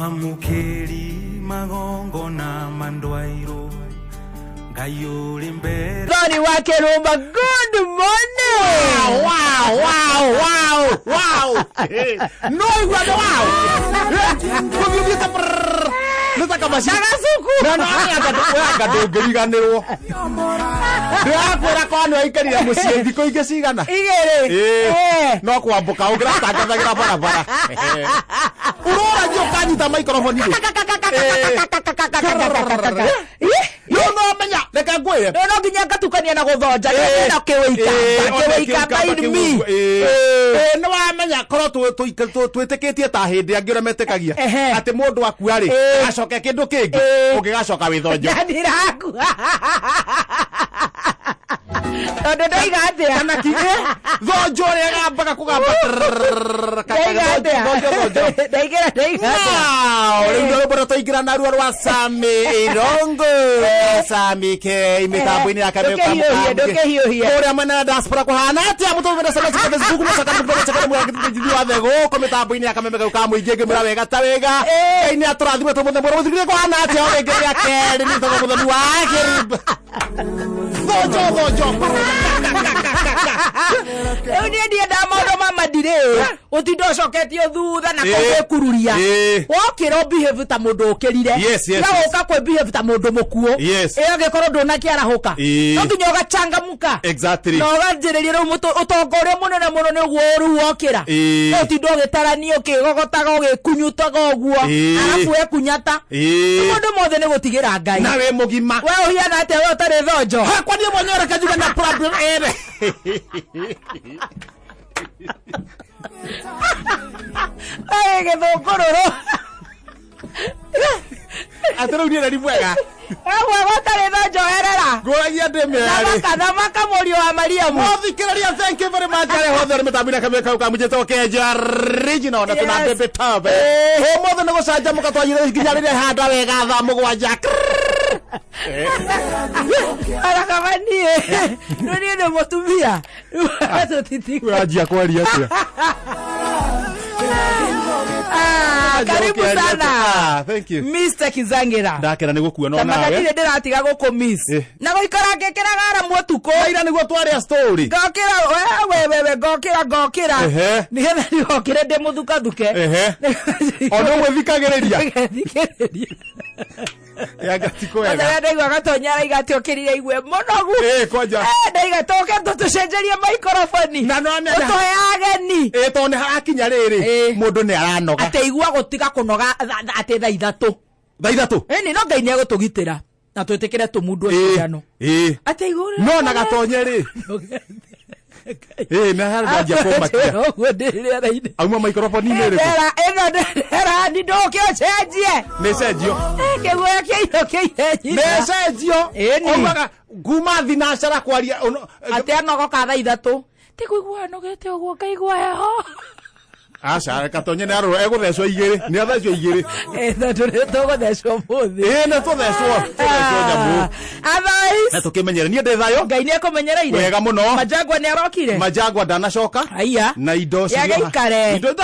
Mamukeri magongo na mandwairo Gayuri mbere Gani wake rumba, good morning. Wow. No, wow. Nita kama Shagasuku. Na agatuganirwo. Ndirakwira kwano aikarira muciĩ thikũ ingĩ cigana. Igere. No kwambuka ũngĩratangathagira barabara. Urora njũkanyita microphone ĩrĩ. No menya reka ngwĩre. No nginya ngatukania na gũthonja na kĩwĩika by me. No wamenya korwo twĩtĩkĩtie ta hĩndĩ angĩ ũrĩa metĩkagia atĩ mũndũ akua rĩ acoke kĩndũ kĩngĩ ũngĩgacoka wĩthonjo. Ndĩrakua. Tondũ ndaiga atĩa kana kĩĩ thonjo ũrĩa gambaga kũgamba ndaiga rĩu nĩ rũboro tũingĩra narua rwa Sami Irongo Sami K mĩtambo-inĩ ya ndũkĩhiũhie ũrĩa mwena diaspora kũhana atĩa mũtũmĩre sana Facebook wa thego ko mĩtambo-inĩ ya kameme ka mũingĩ ngĩmũra wega ta wega nĩ atũrathimwe tũmũthemũra mũthikire kũhana atĩa o rĩngĩ rĩa kerĩ nĩ tondũ mũthoni wa kĩrib thonjo rĩu niĩ ndienda maũndũ ma mandirĩ ũtinda ũcoketio thutha na kũgĩkururia wokĩra behave ta mũndũ ũkĩrire ũka kwĩ behave ta mũndũ mũkuũ ĩyo gĩkorwo ndũnakĩarahũka no nginya ũgachangamuka na ũganjĩrĩria rĩu ũtonga ũrĩa mũnene mũno nĩguo rĩu wokĩra ũtinda ũgĩtarania ũkĩgogotaga ũgĩkunyutaga ũguo arabu wekunyata mũndũ mothe nĩ gũtigĩra Ngai na wĩ mũgima we ũhiana atĩa we ũtarĩ thonjo hakwa niĩ mwenyewe reka njuge na problem ere Ai gĩthũngũrũrũ atĩ rĩu niĩ nĩ mwega we ũtarĩ thonjo erera ngũragia ndĩmĩarĩ thamaka mũriũ wa Mariamu thikĩrĩria thank you very much arĩ hothe mĩtambo-inĩ kamwe kau kamũnjĩtwo Kenja original na tũna mbembe tabe ũmũthĩ nĩ gũcanjamũka twanyire nginya rĩrĩa handa wega thaa mũgwanja arakabanie nĩ nĩ mũtumia wanjia kwaria atĩa karibu sana thank you Mr. Kizangira ndakena nĩ gũkua no nawe ndire ndĩratiga gũkũ miss na gũikara ngĩkĩraga aramu ũtukũ ira nĩguo twarĩa story ngokĩra wewe ngokĩra nĩgetha ndĩgokĩre ndĩ mũthukathuke ona ũgũthikagĩrĩria Ngatiko ndaigua gatonya araiga atĩ ũkĩrire igue mũnogu kwanja ndaiga toke tũcenjerie microphone na no amenya ũtoe ageni tondũ nĩ harakinya rĩrĩ mũndũ nĩ aranoga atĩ igua gũtiga kũnoga atĩ thaa ithatũ nĩ no Ngai nĩ egũtũgitĩra na twĩtĩkĩre tũmundu ũciano atĩ igua no na gatonye rĩ na harajia kũmakia auma microphone nĩ rĩ ĩno ni ndũkĩcenjie nĩ cenjio kĩguoya kĩihenyi nĩ cenjio oimaga nguma thinacara kwaria atĩ anogoka thaa ithatũ tĩkũigua anogete ũguo ngaigua heho aca katonye nĩ arũra egũthecwo igĩrĩ nĩ athecwo igĩrĩ tũgũthecwo mũthĩ nĩ tũthecwo nyamũ athais na tũkĩmenyere niĩ ndĩ thayũ Ngai nĩ ekũmenyereire wega mũno Majangwa nĩ arokire Majangwa ndanacoka na indo ciaikare indo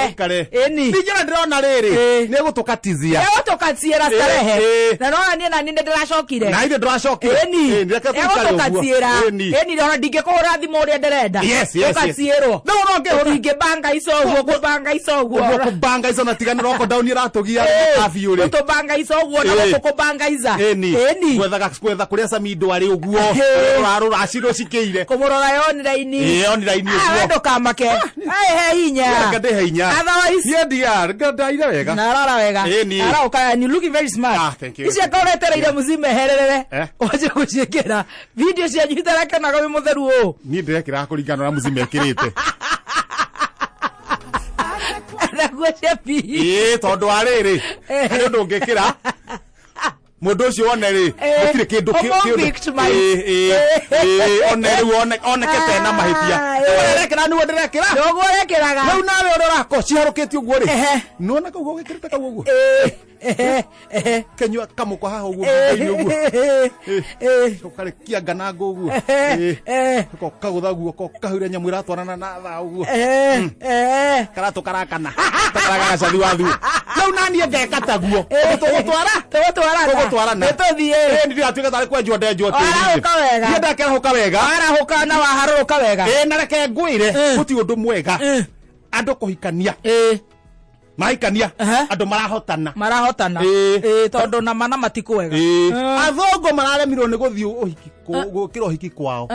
ikare eni ndĩjera ndĩrona rĩrĩ nĩ gũtũkatizia egũtũkaciĩra starehe na nona niĩ na niĩ ndĩracokire na indo ndĩracokire eni egũtũkaciĩra eni ndona ndingĩkũhũra thimũ ũrĩa ndĩrenda ũkaciĩrwo no ndingĩbanga icoguo kubanga ico na tigana lockdown iratugia kabiũ rĩ tũbanga icoguo na gũkũbanga iza eni gwetha kũrĩa Samido arĩ ũguo rũracirwo cikĩire kũmũrora online ũguo ndũkamake he hinya ndĩ hinya otherwise niĩ ndiar ndaire wega na arora wega arauka you looking very smart icio koretereire muzime herere oje gũciĩkĩra video cia nyitara kenaga wĩ mũtheru ũũ niĩ ndĩrekĩra kũringana na muzime ekĩrĩte tondũ arĩrĩ nĩ ũndũ ũngĩkĩra mundu ucio one ri gutire kindu onekete na mahipia rekera ni wonderekera ndogo rekeraga riu nawe urako ciharukitie uguo ri nona kaugo gikirite kau uguo kenywa kamuko haha uguo uguo ukare kianga na ngo uguo ko kagutha guo kahure nyamu iratwarana na tha uguo karatu karakana takaraga cathi wathu riu nani ndeka taguo tugutwara na tuthie ndi atuika tari kwenjwo ndenjwo tiri ndi ndakerahuka wega arahuka na waharuka wega na reke ngwire guti undu mwega andu kuhikania mahikania andu marahotana tondu na mana matiko wega athongo mararemirwo ni guthii uhiki gukira uhiki kwao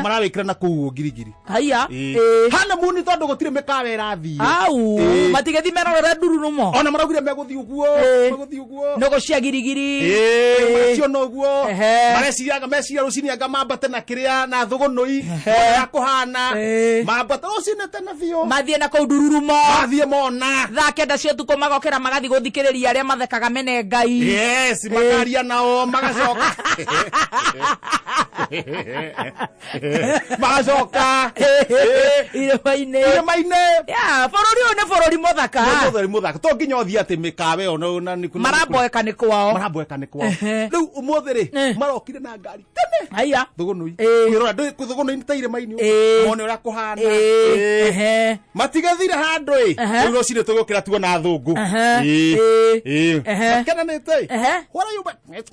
marawikira na kuu ngirigiri haya hana muni tondu gutire mikawa irathii au matigethi merorera nduru numo ona maraugire meguthii uguo nogo cia girigiri macio no uguo meciria rucini anga mambate na kiria na thugunui ya kuhana mambate rucini tena biu mathie na kuu ndururumo mathie mona thaa kenda cio tuko magokera magathi guthikiriria aria mathekaga mene ngai magaria nao magacoka magacoka iremaine bururi uyu ni bururi muthaka to nginya uthii ati mikawe ona maramboeka ni kwao riu umuthi ri marokire na ngari tene haya thugunui kwirora thugunui ta iremaini mone uria kuhana matigathire handu riu rucini tugukira tuona thungu makenanite what are you it's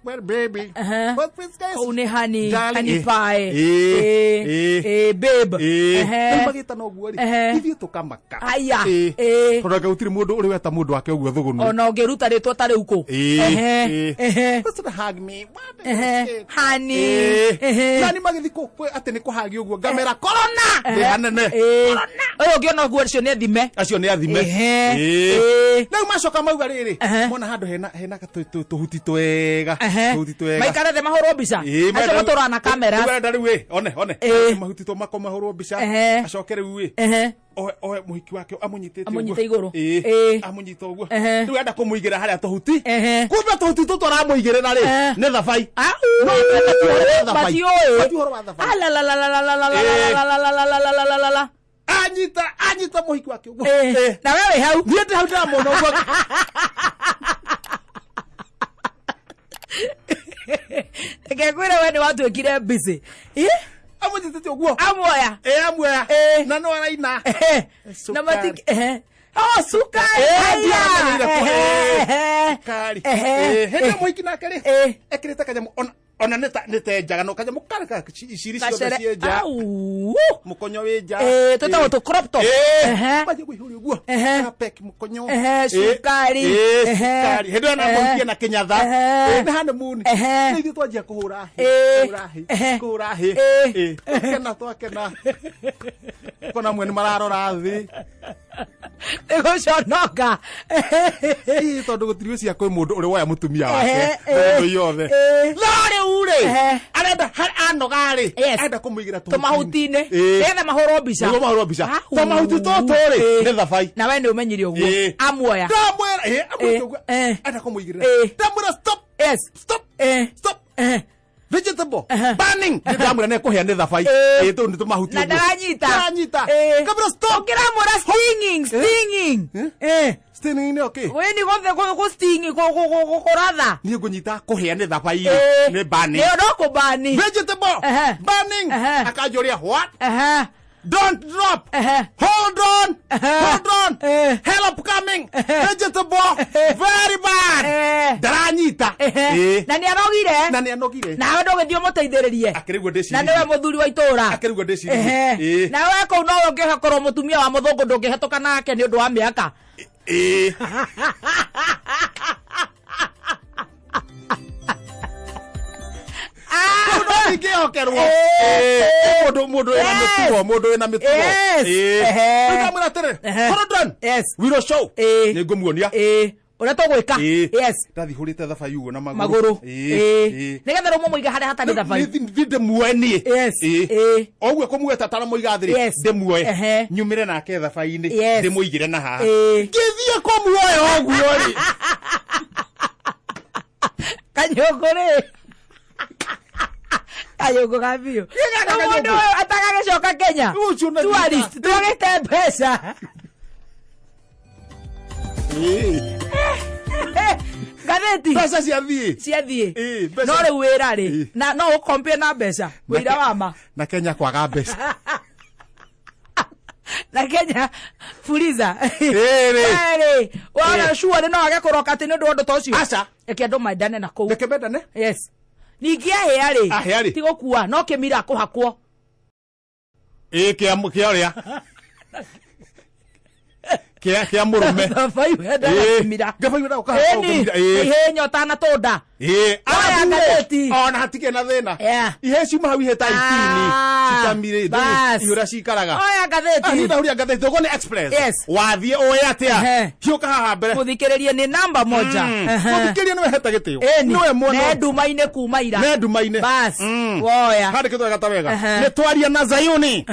my baby what is this one honey pie babe magita no guo ri ithio tukamaka haya tondå gutire mundu uri weta mundu wake uguo thugunu ona ungiruta ritwa tari uko hug me honey nani magithi ko ati ni kuhagi uguo ngamera corona ndi hanene uyu ngiona guo cio ni thime acio ni athime riu macoka mauga riri mona handu hena tuhuti twega maikare the mahorwo mbica acio matura na kamera wenda riu one mahuti to mako mahorwo mbica acoke riu oe muhiki wake amunyite iguru amunyita uguo riu enda kumuigira haria tuhuti kumbe tuhuti tu turamuigirira ri ni thabai anyita muhiki wake uguo na wewe hau thiete hau ndamona uguo Kekwira we ni watu ekire busy amunyitete uguo amuoya na no araina na matiki sukari hende muhiki nake ri ekirite kanyamu ona nitenjaga no kanyamu kareka iciri ciothe cienja mukonyo winja tutago tu crop top baje gwihuri uguo pek mukonyo sukari hende na muhiki na kinyatha na hande muni nithio twanjia kuhura kena twakena kona mweni mararora thi egoconoka tondu gutiri cia kwi mundu uri woya mutumia wake ndu yothe lori ure arenda anogari arenda kumuigira tumahutine ethe mahorwo mbica tumahuti tutori ni thabai na we ni umenyire uguo amuoya arenda kumuigirira ndamwira stop vegetable burning ndamwira ne kuhea ni thabai tu ni tumahuti na ndanyita kabla stop kiramura stinging stinging ni okay we ni go stinging go koratha ni ngunyita kuhea ni thabai ni burning ni no ko burning vegetable burning akajoria what don't drop hold on help coming vegetable very bad daranyita na ni anogire na we ndogithio muteithiririe akirigwo ndeci na niwe muthuri wa itura akirigwo ndeci na we ko no ungihakorwo mutumia wa muthungu ndungihetoka nake ni undu wa miaka ngihokerwo mundu ina mitugo ngamwira tere Horodon we will show ni ngumuonia uria tugwika ndathi hurite thabai uguo na maguru nigetha rumo muiga haria hatari thabai thinde mueni oguo kumueta tara muiga thiri ndimue nyumire nake thabai-ini ndimuigire na haha ngithie kumuoya oguo ri kanyogore ayugo kabio mundu atagagicoka Kenya tourist twagite mbeca gatheti pesa ciathie no riu wira ri na no ukompie na mbeca wira wama na Kenya kwaga mbeca na Kenya fuliza wana sure no age kuroka ati ndu ndu tocio aca eke ndo maidane na kou reke mendane yes ningia heari tigo kuwa no kimira kuhakwo kia kia murume ihe nyota na tonda aya gatheti ona hatige na thina ihe ciuma hau ihe taitini citamire ihura cikaraga aya gatheti ina huria gatheti ugo ni express wathie oe atia hiuka haha mbere muthikiririe ni namba moja muthikiririe ni weheta gitio niwe muno ne ndumaine kuma ira ne ndumaine bas woya hadi kitwa gatawega ni twaria na Zayuni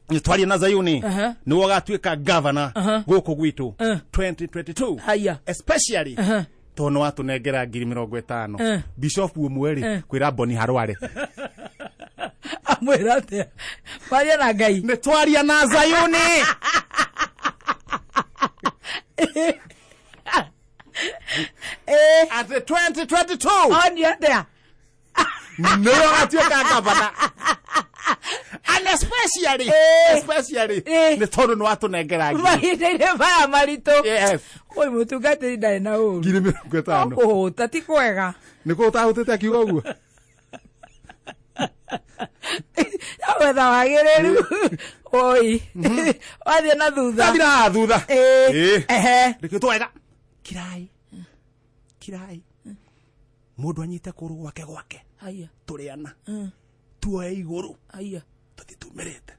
nitwaria na Zayuni ni wagatuika governor guku gwitu 2022 haya especially tono watu negera 50,000 bishop umweri kwira Boni Harware amwerate paria na Ngai nitwaria na Zayuni at the 2022 on your there no wagatuika governor and especially ni tono no watu negera mahinde baya marito yes oi mutungate ndai na uru 50,000 oh tati kwega niko utahutete akiuga uguo awetha wagiriru oi wathie na thutha reke twega kirai mundu anyite kuru gwake haya turiana tuoe iguru haya tutitumirite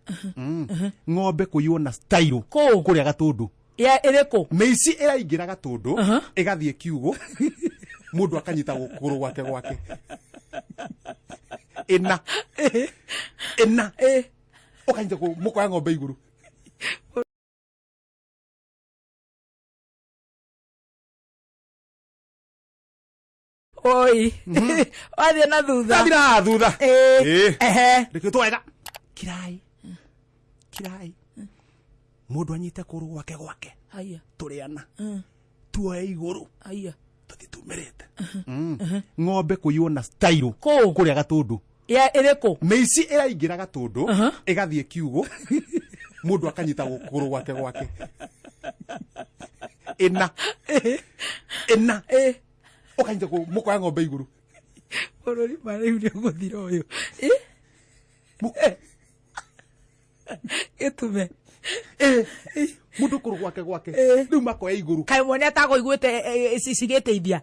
ng'ombe kuiyo na style kuria gatundu ya iriko meici iraingira gatundu igathie kiugo mundu akanyita gukuru gwake ina ukanyita ku mukoya ng'ombe iguru oi wathie na thutha reke twega kirai mundu anyite kuru gwake haya turiana tuoe iguru haya tutitumirite ng'ombe kuiyo na style kuria gatundu ya iriko meici iraingira gatundu igathie kiugo mundu akanyita gukuru gwake ina ukanyita ku mukoya ng'ombe iguru orori mare uri guthira uyu etume mundu kuru gwake riu makoya iguru kai mwone atago igwete cicigiteithia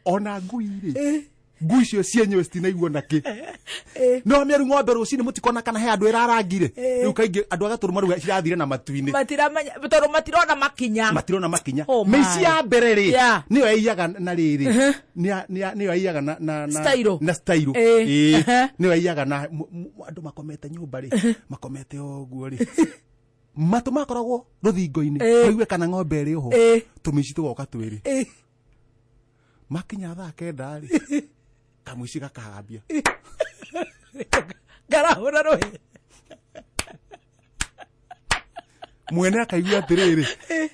ona ngui ri ngui cio cienyewe citinaiguo naki no mĩaru ng'ombe rũcinĩ mũtikona kana he andũ ĩrarangire rĩu kaingĩ andũ agatũrũma rĩu cirathire na matu-inĩ tondũ matirona makinya mĩici ya mbere rĩ nĩyo yaiyaga na rĩrĩ nĩyo yaiyaga na style nĩyo yaiyaga na andũ makomete nyũmba rĩ makomete ũguo rĩ matũ makoragwo rũthingo-inĩ maigue kana ng'ombe ĩrĩ ũho tũmĩici tũgoka twĩrĩ makinya thaa kenda rĩ kamwici gakagambia garahũra rũhĩ mwene akaigua atĩrĩrĩ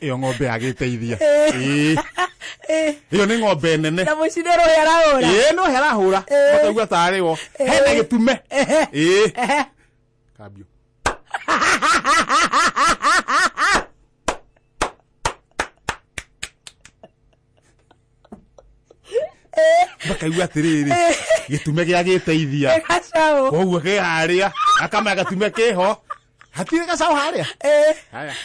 ĩyo ng'ombe yagĩteithia ĩyo nĩ ng'ombe nene na mũici nĩ rũhĩ arahũra no arahũra makaigua tarĩ wo hena gĩtume kambio makaigua atĩrĩrĩ gĩtume gĩagĩteithia koguo kĩ harĩa akama gatume kĩho hatirĩ gacaũ harĩa haya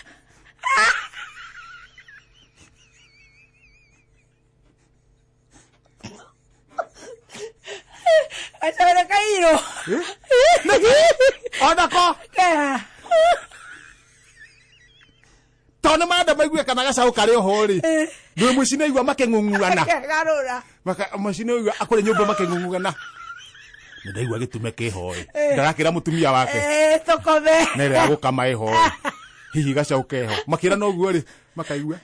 acabere kairo onako tona manda maigue kana gacaũ karĩ oho rĩ ndũĩ mũici nĩaigua makĩng'ung'uana mũici nĩaigua akũrĩ nyũmba makĩng'ung'uana nĩndaigua gĩtume kĩhoĩ ndarakĩra mũtumia wake tũkome nĩrĩa gũkama ĩhoĩ hihi gacaũ keho makĩra noguo rĩ makaigua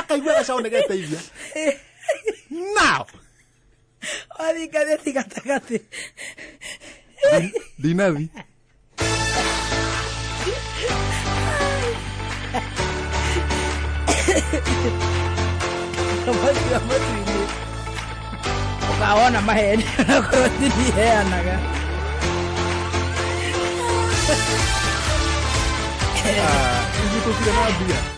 akaigua gacaũ nĩgeteithia now Othikate gatagati Dinathi ukaona maheni nakorotini heanaga Ibu tukire na mbia